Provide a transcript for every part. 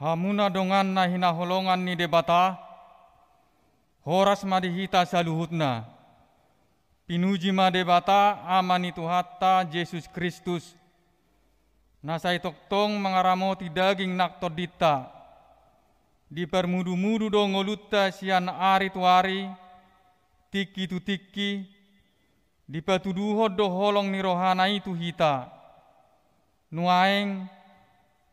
Hamuna dongan na hinaholongan ni debata, horas madihita saluhutna. Pinuji ma debata amani Tuhatta Yesus Kristus. Nasai toktong mengaramoti daging naktodita. Di permudu-mudu do ngolutta sian ari tuari, tiki tu tiki, di patuduho do holong ni rohana itu hita. Nuaeng,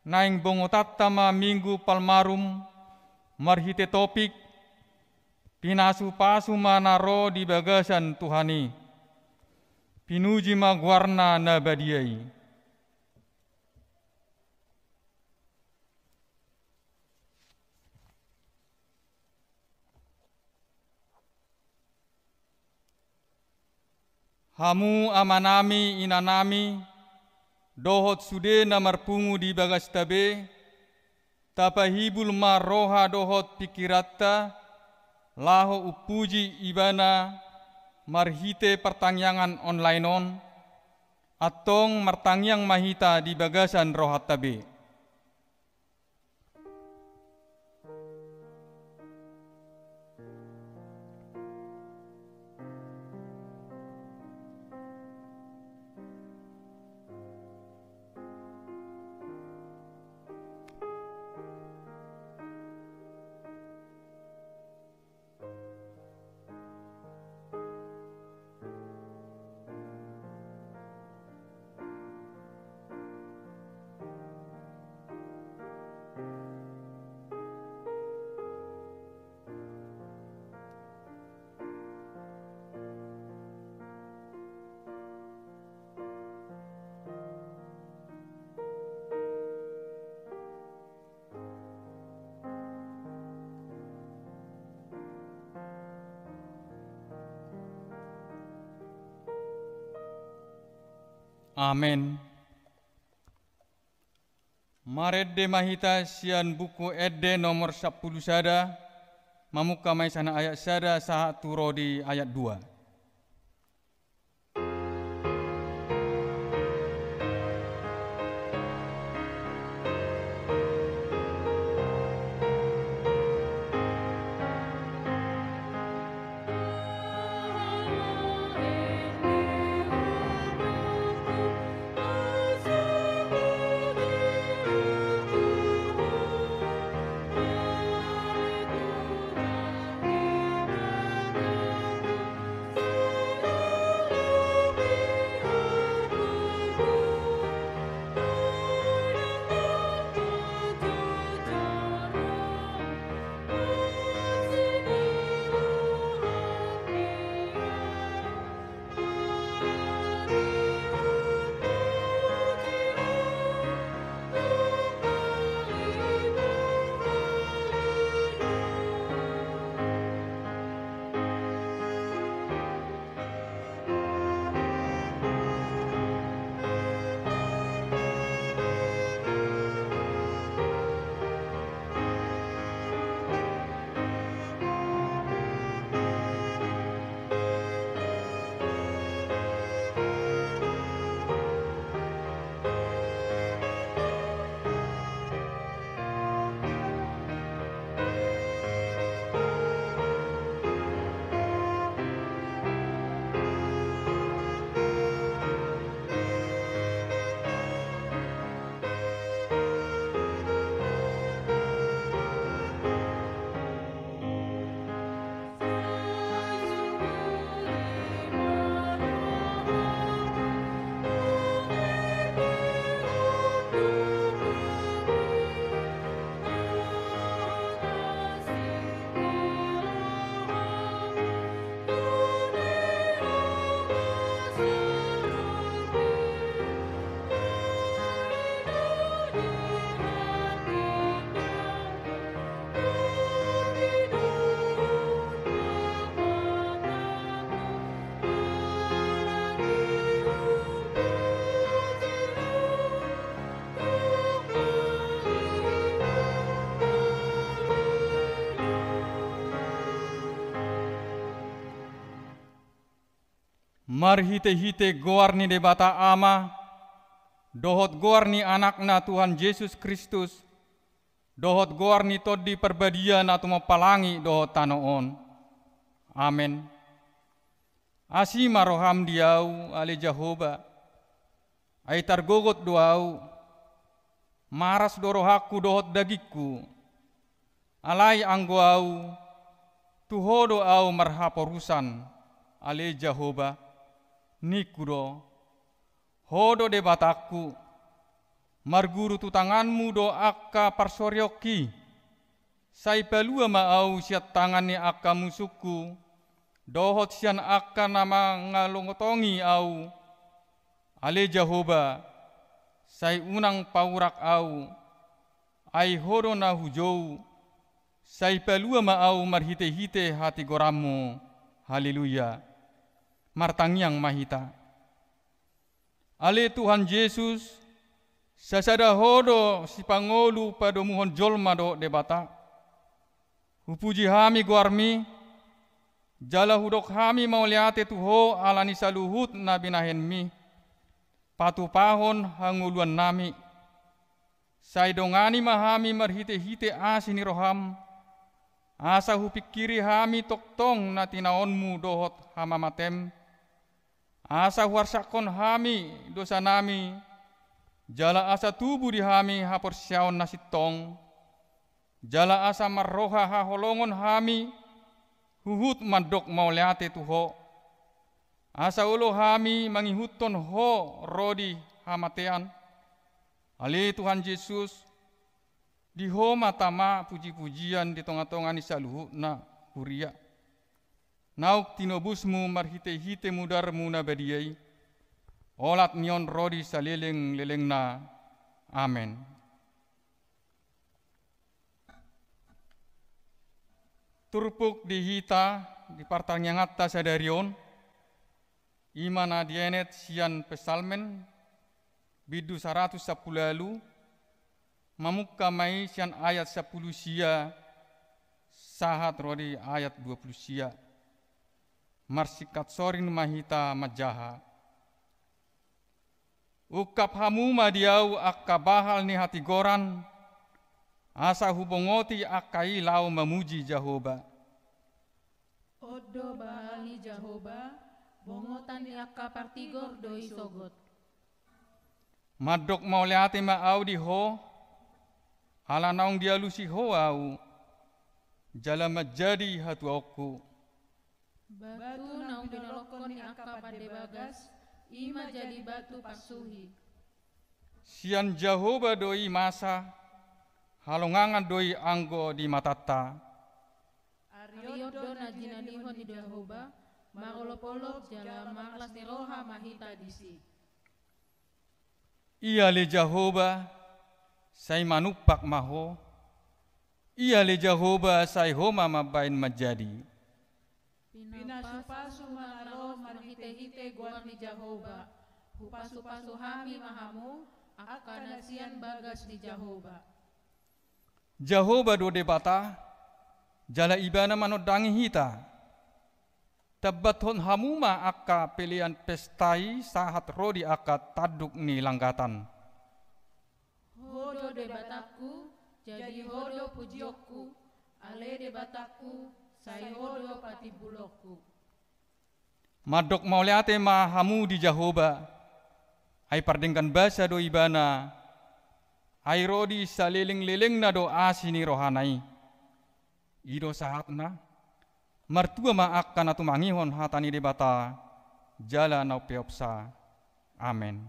naing bongotatta ma minggu palmarum, marhite topik, pinasu pasu manaro di bagasan Tuhani. Pinuji ma guarna na badiai. Hamu amanami inanami, dohot sude na marpungu di bagas tabe, tapahibul maroha dohot pikiratta, laho upuji ibana, marhite pertangyangan online on, atong martangyang mahita di bagasan rohat tabe. Amen. Maredde mahita sian buku edde nomor 10 sada, mamuka mai sana ayat sada saha turo di ayat 2. marhite-hite goarni debata ama, dohot goarni anakna Tuhan Yesus Kristus, dohot goar ni todi perbadian atau mapalangi dohot tanoon. Amen. Asima roham diau ale Jehoba, ai targogot doau, maras dorohaku dohot dagiku, alai anggoau, tuhodo au marhaporusan, ale Jehoba, nikudo, hodo de bataku, marguru tu tanganmu do akka parsoryoki, sai pelua maau siat tanganni akka musuku, dohot sian akka nama ngalongotongi au, ale Jehoba, sai unang paurak au, ai hodo na hujou, sai pelua maau marhite-hite hati goramu, haleluya, martangiang mahita. Ale Tuhan Yesus, sasada hodo si pangolu pada muhon jolma do debata, hupuji hami guarmi, jala hudok hami mauliate tuho alani saluhut na binahenmi, patu pahon hanguluan nami, saidongani mahami marhite-hite asini roham, asa hupikiri hami toktong na tinaonmu dohot hamamatem, asa huarsakon hami dosa nami, jala asa tubuh di hami haporsyaon nasitong, jala asa marroha haholongon hami, huhut mandok mauliate tuho, asa ulo hami mangihuton ho rodi hamatean, ale Tuhan Yesus, di ho matama puji-pujian di tengah-tengah ni saluhu na huria. Nauk tinobusmu marhite-hite mudarmu na badiai, olat nion rodi saleleng-leleng na. Amen. Turpuk di hita di partangyangatta sadarion, imana dienet sian pesalmen, bidu 110 lalu, mamukka mai sian ayat 10 sia, sahat rodi ayat 20 sia. Marsikat sorin mahita majaha. Ukap hamu madiau akka bahal ni hati goran, asa hubongoti akai lau memuji Jehoba. Odo bahal ni Jehoba, bongotan ni akka partigor doi sogot. Madok mauliate maau di ho, ala naung dialusi ho au, jala majadi hatu aku. Batu naung binolokon ni akka pade bagas, ima jadi batu pasuhi. Sian Jehoba doi masa, halongangan doi anggo di matata. Ariodo na jinadihon ni Jehoba, magolop-olop jala maklas ni roha mahita disi. Ia le Jehoba, sai manupak maho, ia le Jehoba sai homa mabain majadi. Pinasupasu mangaro marhite-hite guar ni Jehoba, hupasu-pasu hami mahamu, akka nasian bagas ni Jehoba. Jehoba do debata, jala ibana manodangi hita. Tabathon hamuma akka pilihan pestai sahat rodi akka taduk ni langgatan. Hodo debataku, jadi hodo pujiokku, ale debataku, sai hodo pati bulokku. Madok mauliate ma hamu di Jehoba, ai pardengkan basa do ibana, ai rodi saliling-liling na do asini rohanai. Ido sahatna, martua ma akan atu mangihon hatani debata, jala nau peopsa. Amen.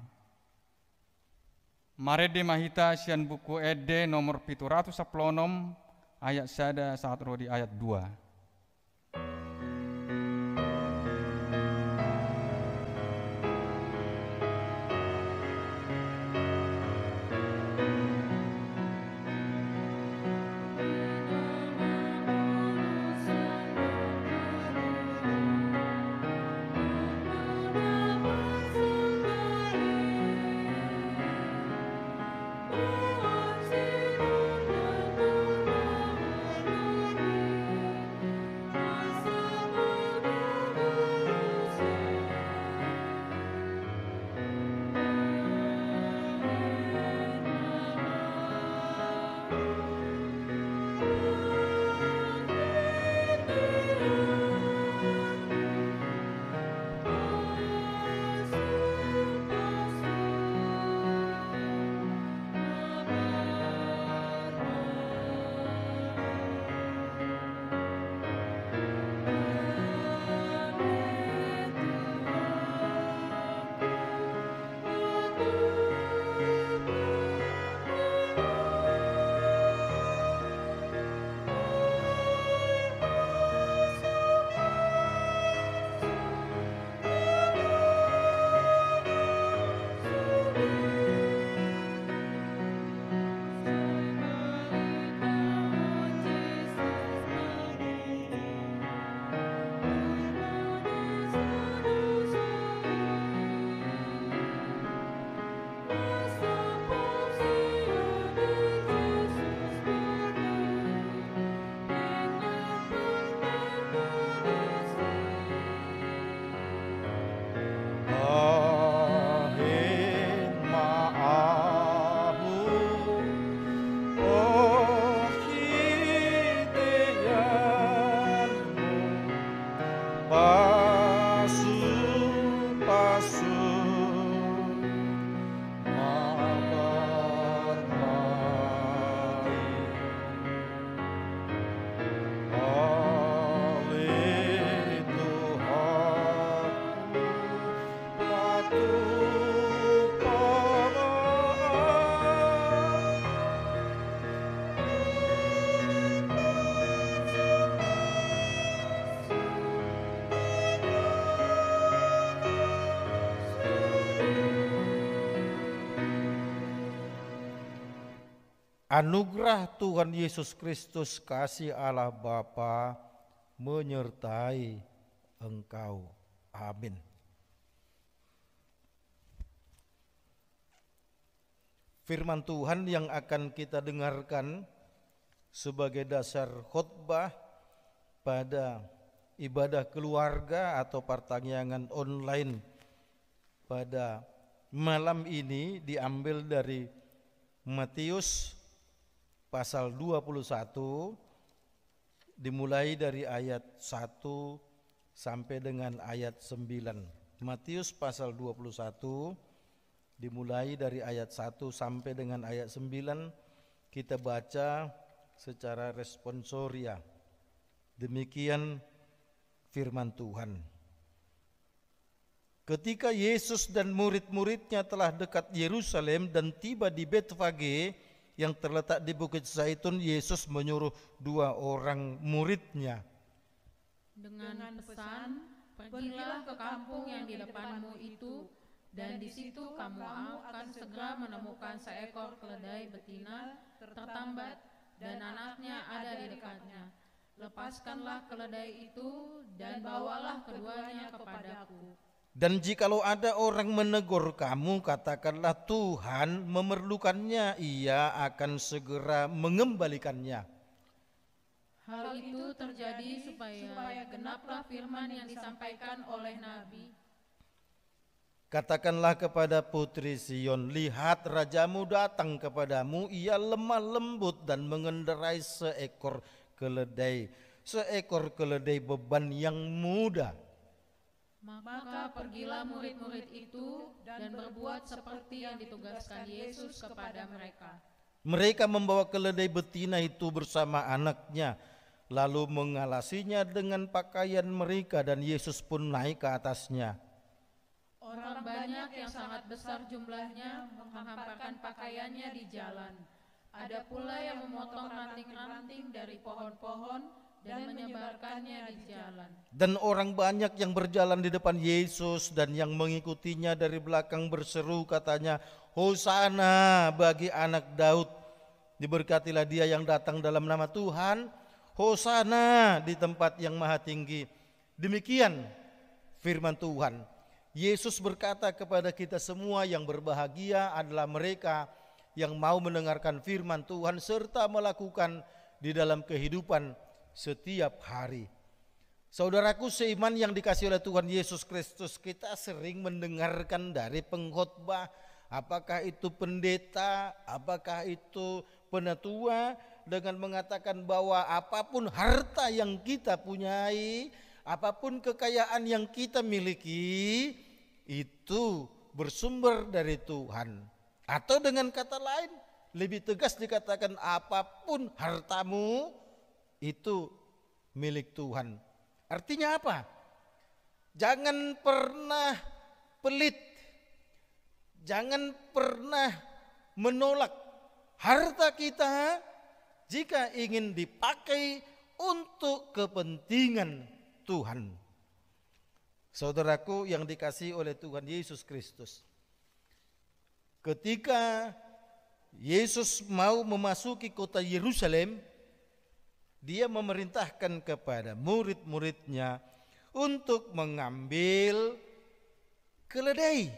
Marede mahita sian buku Ede nomor 716 ayat sada saat rodi ayat 2. Anugerah Tuhan Yesus Kristus, kasih Allah Bapa menyertai engkau. Amin. Firman Tuhan yang akan kita dengarkan sebagai dasar khotbah pada ibadah keluarga atau pertanyaan online pada malam ini diambil dari Matius pasal 21, dimulai dari ayat 1 sampai dengan ayat 9. Matius pasal 21 dimulai dari ayat 1 sampai dengan ayat 9, kita baca secara responsoria. Demikian firman Tuhan. Ketika Yesus dan murid-muridnya telah dekat Yerusalem dan tiba di Betfage yang terletak di Bukit Zaitun, Yesus menyuruh 2 orang muridnya dengan pesan, pergilah ke kampung yang di depanmu itu, dan di situ kamu akan segera menemukan seekor keledai betina tertambat dan anaknya ada di dekatnya. Lepaskanlah keledai itu dan bawalah keduanya kepadaku. Dan jikalau ada orang menegur kamu, katakanlah Tuhan memerlukannya, ia akan segera mengembalikannya. Hal itu terjadi supaya genaplah firman yang disampaikan oleh Nabi. Katakanlah kepada putri Sion, lihat rajamu datang kepadamu, ia lemah lembut dan mengendarai seekor keledai beban yang muda. Maka pergilah murid-murid itu dan berbuat seperti yang ditugaskan Yesus kepada mereka. Mereka membawa keledai betina itu bersama anaknya, lalu mengalasinya dengan pakaian mereka, dan Yesus pun naik ke atasnya. Orang banyak yang sangat besar jumlahnya menghamparkan pakaiannya di jalan. Ada pula yang memotong ranting-ranting dari pohon-pohon dan menyebarkannya di jalan. Dan orang banyak yang berjalan di depan Yesus dan yang mengikutinya dari belakang berseru, katanya, Hosana bagi anak Daud. Diberkatilah dia yang datang dalam nama Tuhan. Hosana di tempat yang maha tinggi. Demikian firman Tuhan. Yesus berkata kepada kita semua, yang berbahagia adalah mereka yang mau mendengarkan firman Tuhan serta melakukan di dalam kehidupan setiap hari. Saudaraku seiman yang dikasihi oleh Tuhan Yesus Kristus, kita sering mendengarkan dari pengkhotbah, apakah itu pendeta, apakah itu penatua, dengan mengatakan bahwa apapun harta yang kita punyai, apapun kekayaan yang kita miliki, itu bersumber dari Tuhan. Atau dengan kata lain, lebih tegas dikatakan apapun hartamu itu milik Tuhan. Artinya apa? Jangan pernah pelit, jangan pernah menolak harta kita jika ingin dipakai untuk kepentingan Tuhan. Saudaraku yang dikasihi oleh Tuhan Yesus Kristus, ketika Yesus mau memasuki kota Yerusalem, dia memerintahkan kepada murid-muridnya untuk mengambil keledai.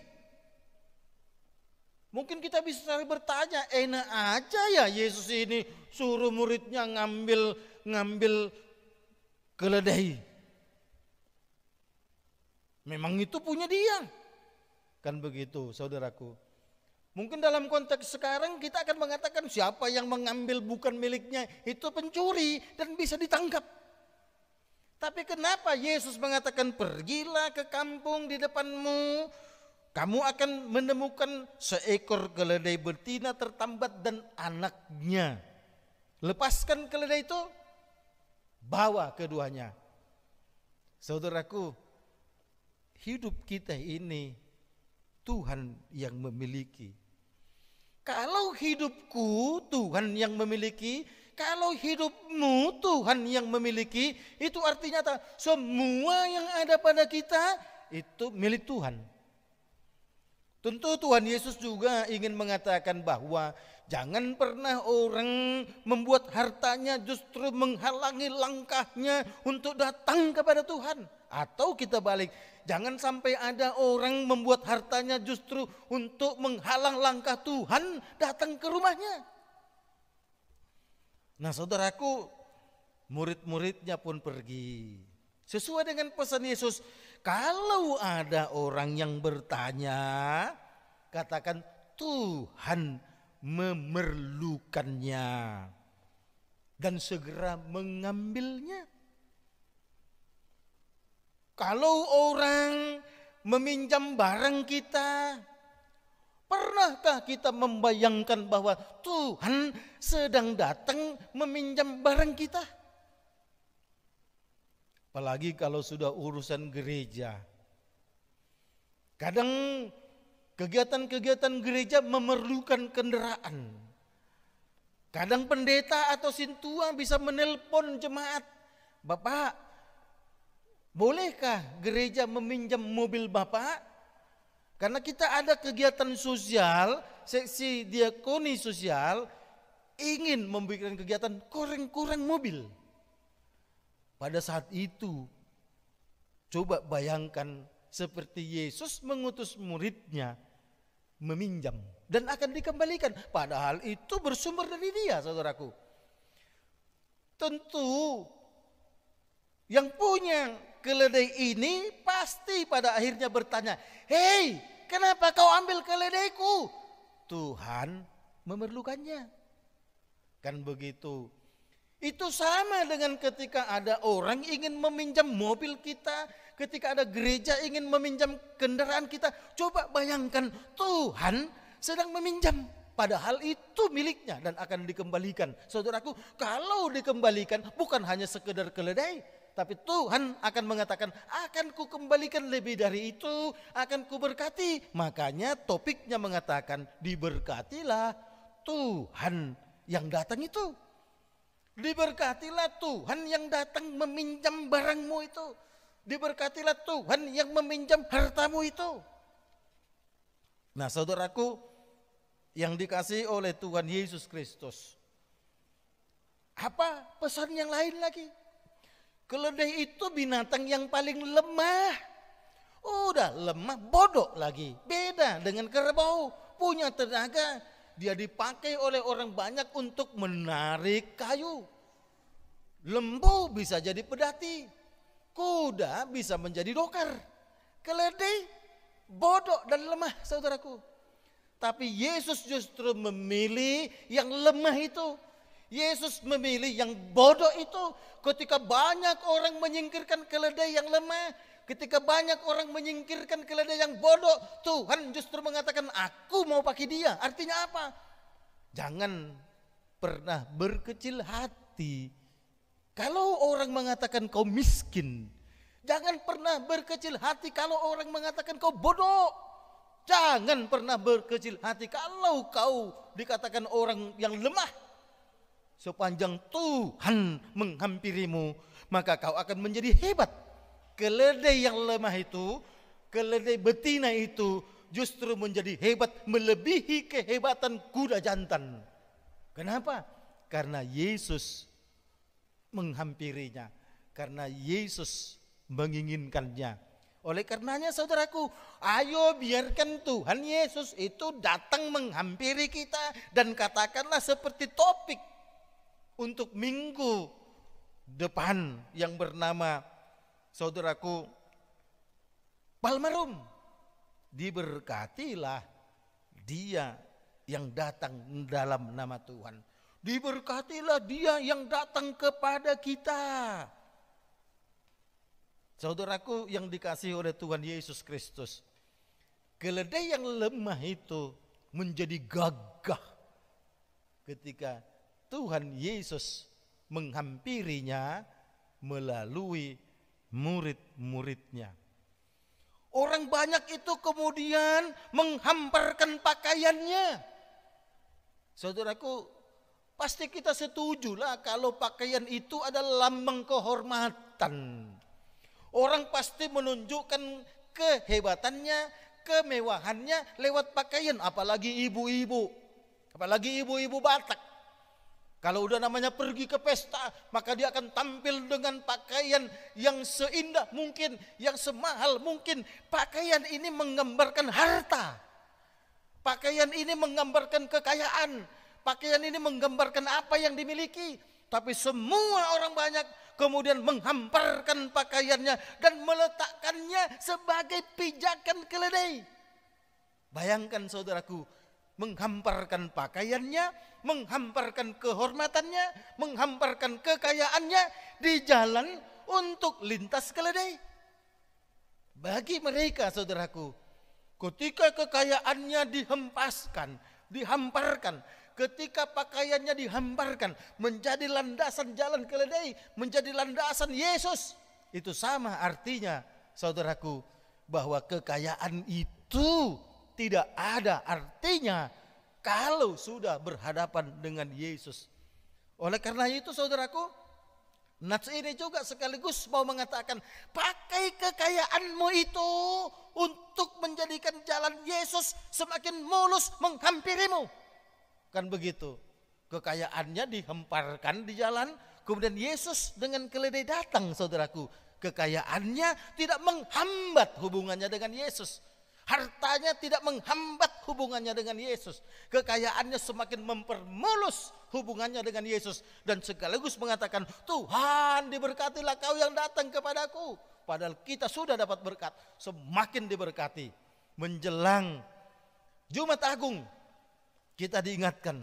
Mungkin kita bisa bertanya, enak aja ya Yesus ini suruh muridnya ngambil keledai. Memang itu punya dia. Kan begitu saudaraku. Mungkin dalam konteks sekarang kita akan mengatakan siapa yang mengambil bukan miliknya itu pencuri dan bisa ditangkap. Tapi kenapa Yesus mengatakan pergilah ke kampung di depanmu, kamu akan menemukan seekor keledai betina tertambat dan anaknya. Lepaskan keledai itu, bawa keduanya. Saudaraku, hidup kita ini Tuhan yang memiliki. Kalau hidupku Tuhan yang memiliki, kalau hidupmu Tuhan yang memiliki, itu artinya semua yang ada pada kita itu milik Tuhan. Tentu Tuhan Yesus juga ingin mengatakan bahwa Jangan pernah orang membuat hartanya justru menghalangi langkahnya untuk datang kepada Tuhan. Atau kita balik, jangan sampai ada orang membuat hartanya justru untuk menghalang langkah Tuhan datang ke rumahnya. Nah saudaraku, murid-muridnya pun pergi. Sesuai dengan pesan Yesus, kalau ada orang yang bertanya, katakan Tuhan memerlukannya dan segera mengambilnya. Kalau orang meminjam barang kita, pernahkah kita membayangkan bahwa Tuhan sedang datang meminjam barang kita? Apalagi kalau sudah urusan gereja. Kadang kegiatan-kegiatan gereja memerlukan kendaraan. Kadang pendeta atau sintua bisa menelpon jemaat, Bapak, bolehkah gereja meminjam mobil Bapak? Karena kita ada kegiatan sosial, seksi diakoni sosial, ingin membuat kegiatan kurang-kurang mobil. Pada saat itu, coba bayangkan seperti Yesus mengutus muridnya meminjam dan akan dikembalikan. Padahal itu bersumber dari dia, saudaraku. Tentu yang punya keledai ini pasti pada akhirnya bertanya, "Hei, kenapa kau ambil keledaiku?" Tuhan memerlukannya. Kan begitu. Itu sama dengan ketika ada orang ingin meminjam mobil kita, ketika ada gereja ingin meminjam kendaraan kita. Coba bayangkan, Tuhan sedang meminjam, padahal itu miliknya dan akan dikembalikan. Saudaraku, kalau dikembalikan bukan hanya sekedar keledai, tapi Tuhan akan mengatakan, akan ku kembalikan lebih dari itu, akan ku berkati. Makanya topiknya mengatakan, diberkatilah Tuhan yang datang itu. Diberkatilah Tuhan yang datang meminjam barangmu itu. Diberkatilah Tuhan yang meminjam hartamu itu. Nah saudaraku, yang dikasihi oleh Tuhan Yesus Kristus, apa pesan yang lain lagi? Keledai itu binatang yang paling lemah. Udah lemah, bodoh lagi. Beda dengan kerbau, punya tenaga. Dia dipakai oleh orang banyak untuk menarik kayu. Lembu bisa jadi pedati. Kuda bisa menjadi dokar. Keledai bodoh dan lemah, saudaraku. Tapi Yesus justru memilih yang lemah itu. Yesus memilih yang bodoh itu. Ketika banyak orang menyingkirkan keledai yang lemah, ketika banyak orang menyingkirkan keledai yang bodoh, Tuhan justru mengatakan, aku mau pakai dia. Artinya apa? Jangan pernah berkecil hati. Kalau orang mengatakan kau miskin, jangan pernah berkecil hati kalau orang mengatakan kau bodoh. Jangan pernah berkecil hati kalau kau dikatakan orang yang lemah. Sepanjang Tuhan menghampirimu, maka kau akan menjadi hebat. Keledai yang lemah itu, keledai betina itu justru menjadi hebat, melebihi kehebatan kuda jantan. Kenapa? Karena Yesus menghampirinya, karena Yesus menginginkannya. Oleh karenanya saudaraku, ayo biarkan Tuhan Yesus itu datang menghampiri kita. Dan katakanlah seperti topik untuk minggu depan yang bernama, saudaraku, Palmarum. Diberkatilah dia yang datang dalam nama Tuhan. Diberkatilah dia yang datang kepada kita. Saudaraku yang dikasihi oleh Tuhan Yesus Kristus, keledai yang lemah itu menjadi gagah ketika Tuhan Yesus menghampirinya melalui murid-muridnya. Orang banyak itu kemudian menghamparkan pakaiannya. Saudaraku, pasti kita setujulah kalau pakaian itu adalah lambang kehormatan. Orang pasti menunjukkan kehebatannya, kemewahannya lewat pakaian, apalagi ibu-ibu. Apalagi ibu-ibu Batak. Kalau udah namanya pergi ke pesta, maka dia akan tampil dengan pakaian yang seindah mungkin, yang semahal mungkin. Pakaian ini menggambarkan harta. Pakaian ini menggambarkan kekayaan. Pakaian ini menggambarkan apa yang dimiliki. Tapi semua orang banyak kemudian menghamparkan pakaiannya dan meletakkannya sebagai pijakan keledai. Bayangkan saudaraku, menghamparkan pakaiannya, menghamparkan kehormatannya, menghamparkan kekayaannya di jalan untuk lintas keledai. Bagi mereka saudaraku, ketika kekayaannya dihempaskan, dihamparkan, ketika pakaiannya dihamparkan menjadi landasan jalan keledai, menjadi landasan Yesus, itu sama artinya saudaraku, bahwa kekayaan itu tidak ada artinya kalau sudah berhadapan dengan Yesus. Oleh karena itu saudaraku, nats ini juga sekaligus mau mengatakan, pakai kekayaanmu itu untuk menjadikan jalan Yesus semakin mulus menghampirimu. Kan begitu, kekayaannya dihemparkan di jalan, kemudian Yesus dengan keledai datang saudaraku. Kekayaannya tidak menghambat hubungannya dengan Yesus. Hartanya tidak menghambat hubungannya dengan Yesus. Kekayaannya semakin mempermulus hubungannya dengan Yesus. Dan sekaligus mengatakan, Tuhan diberkatilah kau yang datang kepadaku. Padahal kita sudah dapat berkat, semakin diberkati. Menjelang Jumat Agung, kita diingatkan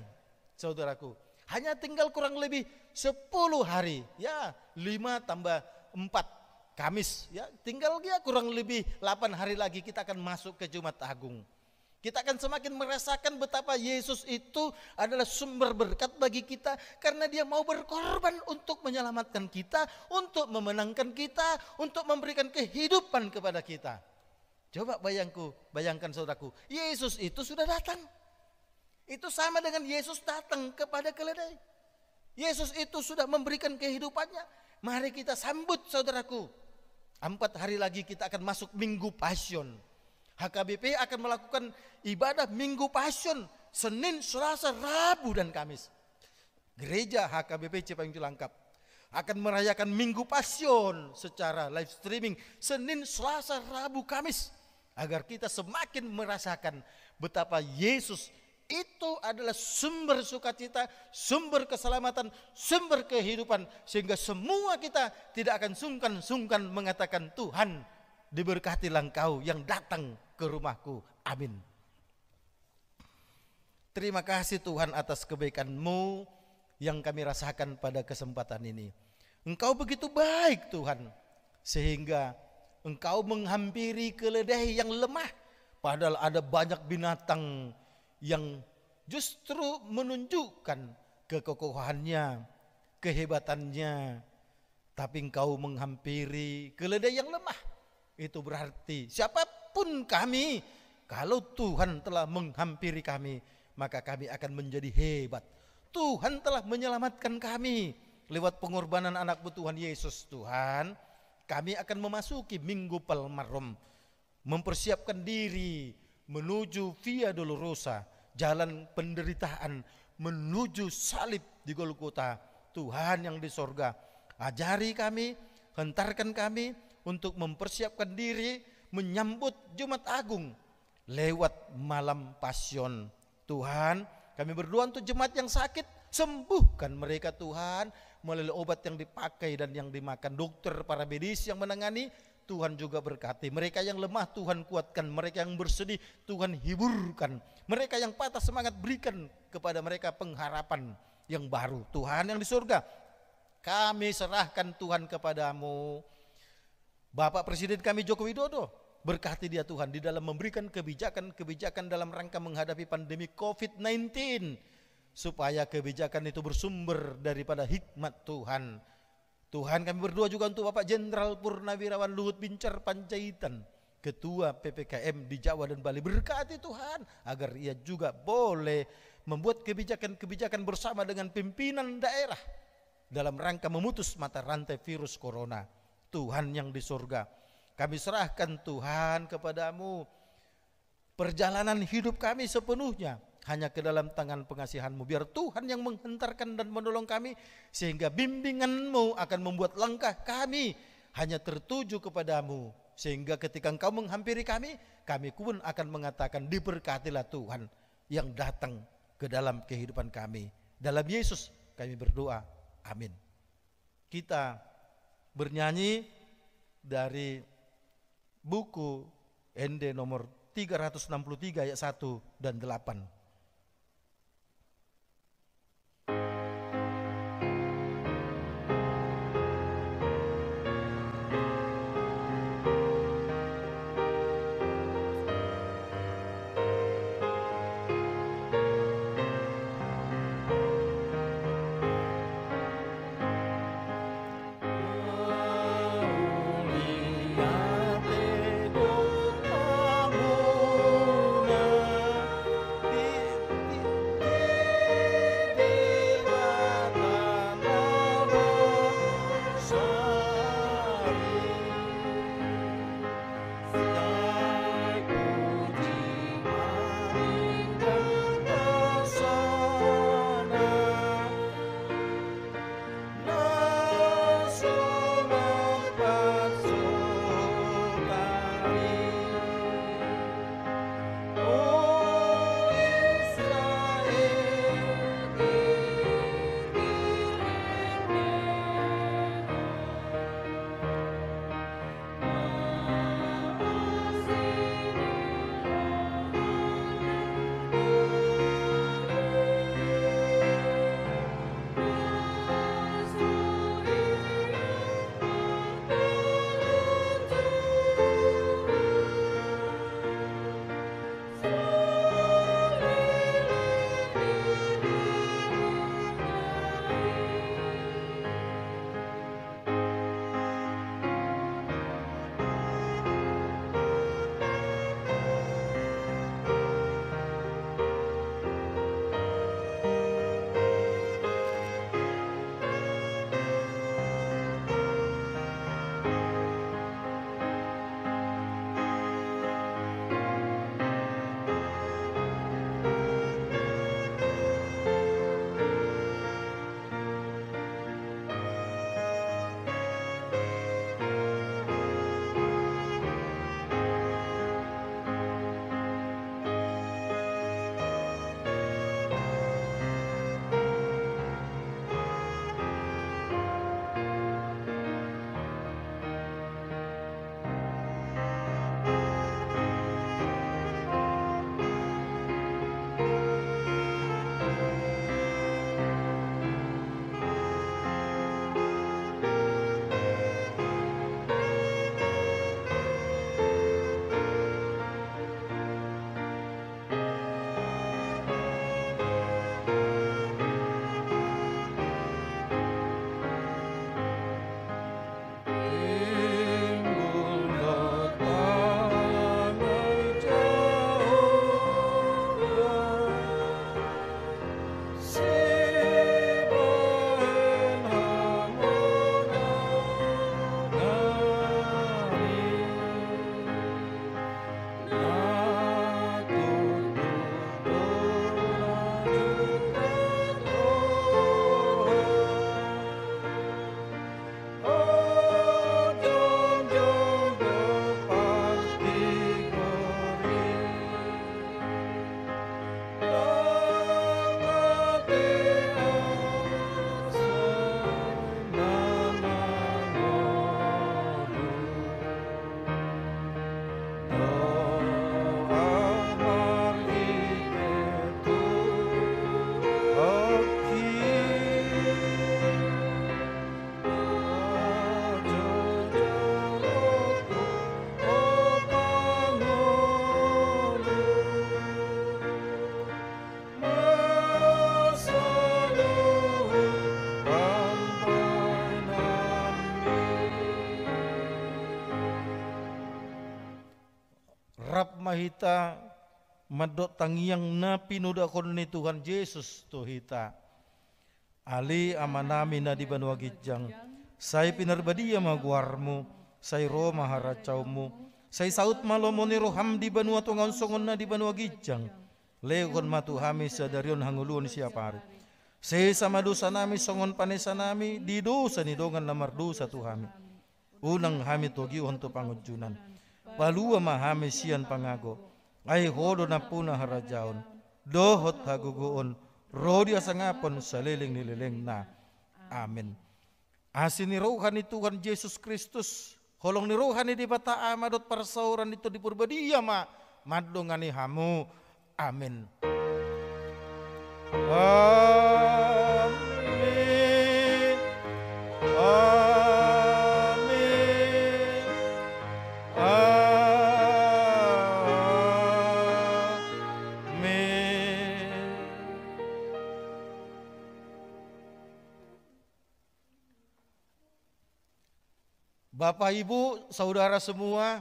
saudaraku, hanya tinggal kurang lebih 10 hari. Ya 5 tambah 4 Kamis, ya tinggal dia kurang lebih 8 hari lagi kita akan masuk ke Jumat Agung. Kita akan semakin merasakan betapa Yesus itu adalah sumber berkat bagi kita, karena dia mau berkorban untuk menyelamatkan kita, untuk memenangkan kita, untuk memberikan kehidupan kepada kita. Coba bayangkan saudaraku, Yesus itu sudah datang. Itu sama dengan Yesus datang kepada keledai. Yesus itu sudah memberikan kehidupannya. Mari kita sambut saudaraku. 4 hari lagi kita akan masuk Minggu Passion. HKBP akan melakukan ibadah Minggu Passion, Senin, Selasa, Rabu dan Kamis. Gereja HKBP Cipayung Cilangkap akan merayakan Minggu Passion secara live streaming Senin, Selasa, Rabu, Kamis, agar kita semakin merasakan betapa Yesus itu adalah sumber sukacita, sumber keselamatan, sumber kehidupan, sehingga semua kita tidak akan sungkan-sungkan mengatakan, Tuhan diberkatilah engkau yang datang ke rumahku. Amin. Terima kasih Tuhan atas kebaikan-Mu yang kami rasakan pada kesempatan ini. Engkau begitu baik Tuhan, sehingga Engkau menghampiri keledai yang lemah, padahal ada banyak binatang yang justru menunjukkan kekokohannya, kehebatannya. Tapi engkau menghampiri keledai yang lemah. Itu berarti siapapun kami, kalau Tuhan telah menghampiri kami, maka kami akan menjadi hebat. Tuhan telah menyelamatkan kami lewat pengorbanan anak Tuhan Yesus. Tuhan, kami akan memasuki Minggu Palmarom, mempersiapkan diri menuju Via Dolorosa, jalan penderitaan menuju salib di Golgota. Tuhan yang di sorga, ajari kami, hentarkan kami untuk mempersiapkan diri menyambut Jumat Agung lewat malam Passion. Tuhan, kami berdoa untuk jemaat yang sakit, sembuhkan mereka Tuhan melalui obat yang dipakai dan yang dimakan. Dokter, para medis yang menangani, Tuhan juga berkati. Mereka yang lemah Tuhan kuatkan, mereka yang bersedih Tuhan hiburkan, mereka yang patah semangat berikan kepada mereka pengharapan yang baru. Tuhan yang di surga, kami serahkan Tuhan kepadamu. Bapak Presiden kami Joko Widodo, berkati dia Tuhan di dalam memberikan kebijakan-kebijakan dalam rangka menghadapi pandemi COVID-19, supaya kebijakan itu bersumber daripada hikmat Tuhan. Tuhan, kami berdoa juga untuk Bapak Jenderal Purnawirawan Luhut Bincar Panjaitan, Ketua PPKM di Jawa dan Bali. Berkati Tuhan agar ia juga boleh membuat kebijakan-kebijakan bersama dengan pimpinan daerah dalam rangka memutus mata rantai virus corona. Tuhan yang di surga, kami serahkan Tuhan kepadamu perjalanan hidup kami sepenuhnya. hanya ke dalam tangan pengasihan-Mu. Biar Tuhan yang menghantarkan dan menolong kami, sehingga bimbingan-Mu akan membuat langkah kami hanya tertuju kepadamu. Sehingga ketika Engkau menghampiri kami, kami pun akan mengatakan, diberkatilah Tuhan yang datang ke dalam kehidupan kami. Dalam Yesus kami berdoa, amin. Kita bernyanyi dari buku ND nomor 363 ayat 1 dan 8. Rap mahita madot tangiang na pinudakon ni Tuhan Yesus tuhita. Ali amanami na di banwa gijang. Say pinarbadia maguarmu, say Roma haracawmu, say saut malomo ni roham di banwa tungaon songon na di banwa gijang. Leukon matu hami sadarion hangulun siapa hari. Sesama dosa nami songon panesa nami di dosa ni dongan namar dosa tu hami. Unang hami togi untuk pangujunan. Palua mahami sian pangago. Ai hodo na puna harajaon. Dohot haguguon. Rodi asangapon saliling nilileng na. Amin. Asin ni rohani Tuhan Yesus Kristus. Holong ni rohani di bata amadot persauran itu di purbadia ma. Madongani hamu. Amin. Amin. Amin. Amin. Bapak, Ibu, saudara semua,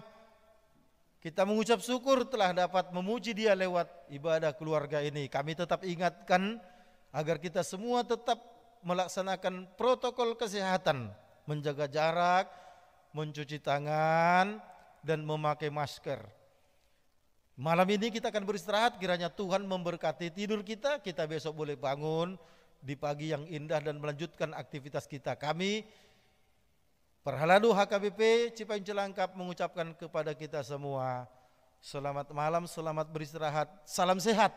kita mengucap syukur telah dapat memuji Dia lewat ibadah keluarga ini. Kami tetap ingatkan agar kita semua tetap melaksanakan protokol kesehatan, menjaga jarak, mencuci tangan, dan memakai masker. Malam ini kita akan beristirahat, kiranya Tuhan memberkati tidur kita besok boleh bangun di pagi yang indah dan melanjutkan aktivitas kita. Kami Perhaladu HKBP Cipaing Cilangkap mengucapkan kepada kita semua selamat malam, selamat beristirahat, salam sehat.